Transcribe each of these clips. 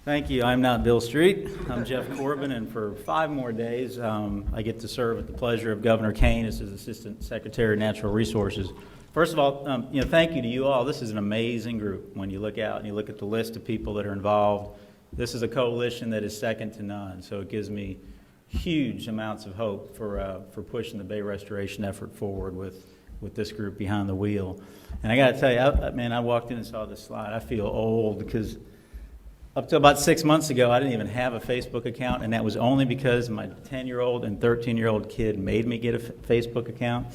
Thank you. I'm not Bill Street. I'm Jeff Corbin, and for 5 more days, I get to serve at the pleasure of Governor Kane as his Assistant Secretary of Natural Resources. First of all, thank you to you all. This is an amazing group. When you look out and you look at the list of people that are involved, this is a coalition that is second to none. So it gives me huge amounts of hope for pushing the Bay restoration effort forward with this group behind the wheel. And I got to tell you, I walked in and saw this slide. I feel old because up to about 6 months ago, I didn't even have a Facebook account, and that was only because my 10-year-old and 13-year-old kid made me get a Facebook account.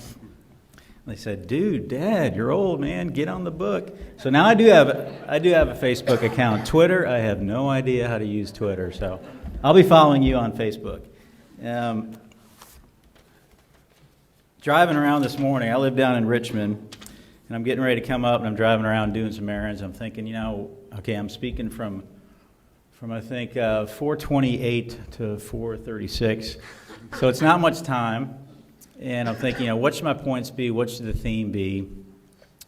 They said, "Dude, Dad, you're old, man. Get on the book." So now I do have a Facebook account. Twitter, I have no idea how to use Twitter, so I'll be following you on Facebook. Driving around this morning, I live down in Richmond, and I'm getting ready to come up, and I'm driving around doing some errands. I'm thinking, okay, I'm speaking from I think 4:28 to 4:36, so it's not much time. And I'm thinking, what should my points be? What should the theme be?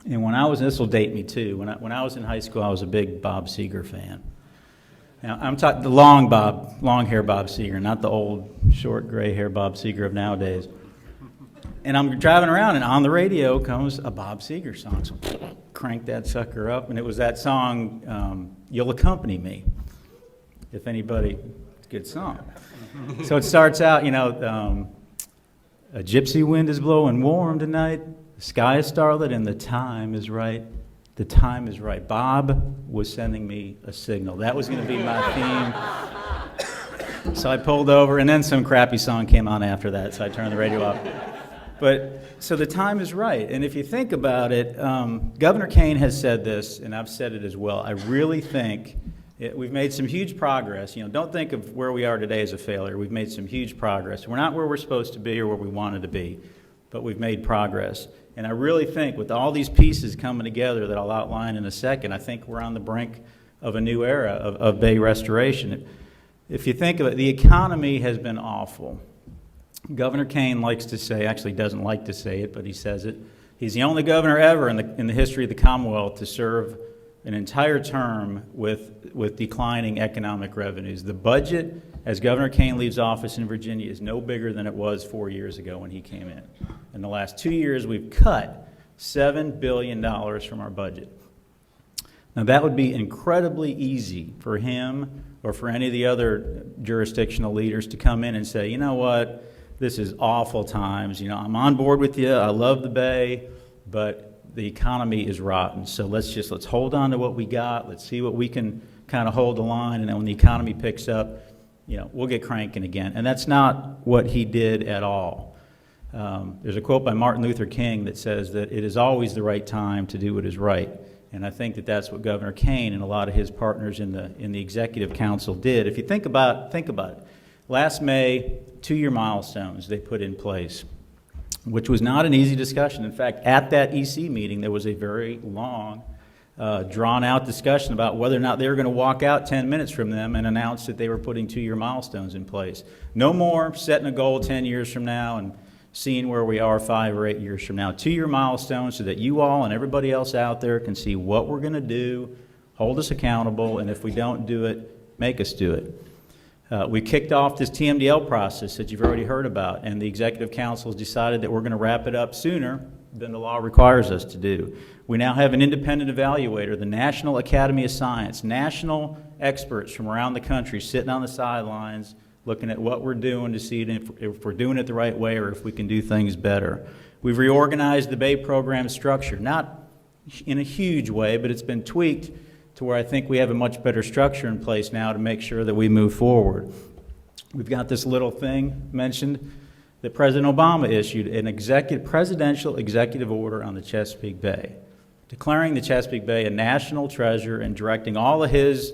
And this will date me too. When I was in high school, I was a big Bob Seger fan. Now I'm talking the long hair Bob Seger, not the old short gray hair Bob Seger of nowadays. And I'm driving around, and on the radio comes a Bob Seger song. So crank that sucker up, and it was that song, "You'll Accompany Me." If anybody, it's a good song. So it starts out, a gypsy wind is blowing warm tonight, the sky is starlit, and the time is right. The time is right. Bob was sending me a signal. That was going to be my theme. So I pulled over, and then some crappy song came on after that, so I turned the radio off. So the time is right. And if you think about it, Governor Kane has said this, and I've said it as well. I really think we've made some huge progress. Don't think of where we are today as a failure. We've made some huge progress. We're not where we're supposed to be or where we wanted to be, but we've made progress. And I really think with all these pieces coming together that I'll outline in a second, I think we're on the brink of a new era of Bay restoration. If you think of it, the economy has been awful. Governor Kane likes to say, actually doesn't like to say it, but he says it. He's the only governor ever in the history of the Commonwealth to serve an entire term with declining economic revenues. The budget, as Governor Kane leaves office in Virginia, is no bigger than it was 4 years ago when he came in. In the last 2 years, we've cut $7 billion from our budget. Now, that would be incredibly easy for him or for any of the other jurisdictional leaders to come in and say, you know what, this is awful times. I'm on board with you. I love the Bay, but the economy is rotten, so let's hold on to what we got. Let's see what we can kind of hold the line, and then when the economy picks up, we'll get cranking again. And that's not what he did at all. There's a quote by Martin Luther King that says that it is always the right time to do what is right, and I think that that's what Governor Kane and a lot of his partners in the Executive Council did. If you think about it, last May, 2-year milestones they put in place, which was not an easy discussion. In fact, at that EC meeting, there was a very long, drawn-out discussion about whether or not they were going to walk out 10 minutes from them and announce that they were putting 2-year milestones in place. No more setting a goal 10 years from now and seeing where we are 5 or 8 years from now. 2-year milestones so that you all and everybody else out there can see what we're going to do, hold us accountable, and if we don't do it, make us do it. We kicked off this TMDL process that you've already heard about, and the Executive Council has decided that we're going to wrap it up sooner than the law requires us to do. We now have an independent evaluator, the National Academy of Science, national experts from around the country sitting on the sidelines looking at what we're doing to see if we're doing it the right way or if we can do things better. We've reorganized the Bay program structure, not in a huge way, but it's been tweaked to where I think we have a much better structure in place now to make sure that we move forward. We've got this little thing mentioned that President Obama issued, an presidential executive order on the Chesapeake Bay, declaring the Chesapeake Bay a national treasure and directing all of his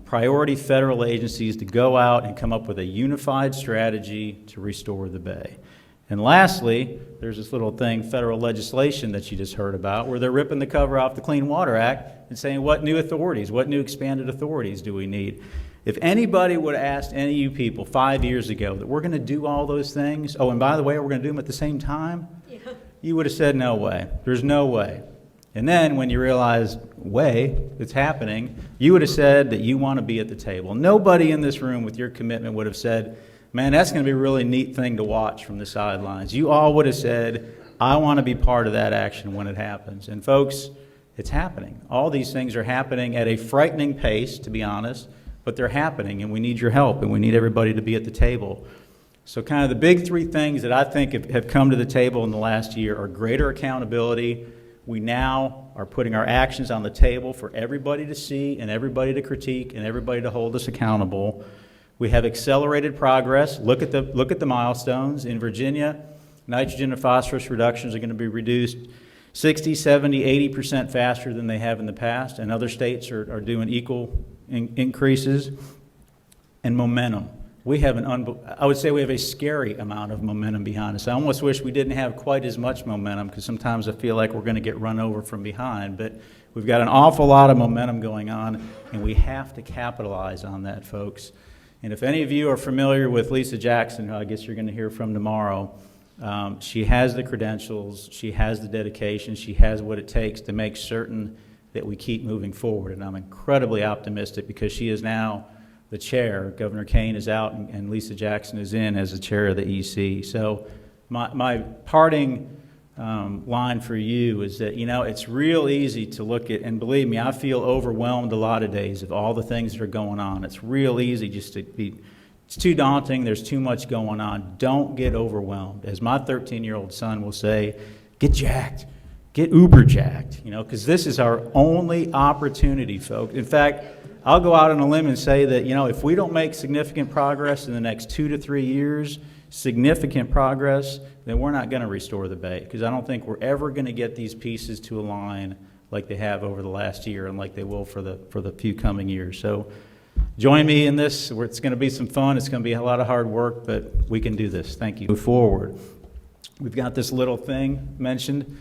priority federal agencies to go out and come up with a unified strategy to restore the Bay. And lastly, there's this little thing, federal legislation that you just heard about, where they're ripping the cover off the Clean Water Act and saying, what new authorities, what new expanded authorities do we need? If anybody would have asked any of you people 5 years ago that we're going to do all those things, oh, and by the way, we're going to do them at the same time, you would have said, no way. There's no way. And then when you realize, it's happening, you would have said that you want to be at the table. Nobody in this room with your commitment would have said, man, that's going to be a really neat thing to watch from the sidelines. You all would have said, I want to be part of that action when it happens. And folks, it's happening. All these things are happening at a frightening pace, to be honest, but they're happening, and we need your help, and we need everybody to be at the table. So kind of the big three things that I think have come to the table in the last year are greater accountability. We now are putting our actions on the table for everybody to see and everybody to critique and everybody to hold us accountable. We have accelerated progress. Look at the milestones. In Virginia, nitrogen and phosphorus reductions are going to be reduced 60, 70, 80% faster than they have in the past, and other states are doing equal increases. And momentum. We have I would say we have a scary amount of momentum behind us. I almost wish we didn't have quite as much momentum, because sometimes I feel like we're going to get run over from behind. But we've got an awful lot of momentum going on, and we have to capitalize on that, folks. And if any of you are familiar with Lisa Jackson, who I guess you're going to hear from tomorrow, she has the credentials, she has the dedication, she has what it takes to make certain that we keep moving forward. And I'm incredibly optimistic, because she is now the chair. Governor Kane is out, and Lisa Jackson is in as the chair of the EC. So my parting line for you is that, it's real easy to look at, and believe me, I feel overwhelmed a lot of days of all the things that are going on. It's real easy just to be, it's too daunting, there's too much going on. Don't get overwhelmed. As my 13-year-old son will say, get jacked, get uber jacked, because this is our only opportunity, folks. In fact, I'll go out on a limb and say that, if we don't make significant progress in the next 2 to 3 years, significant progress, then we're not going to restore the bay, because I don't think we're ever going to get these pieces to align like they have over the last year and like they will for the few coming years. So join me in this. It's going to be some fun. It's going to be a lot of hard work, but we can do this. Thank you. Move forward. We've got this little thing mentioned.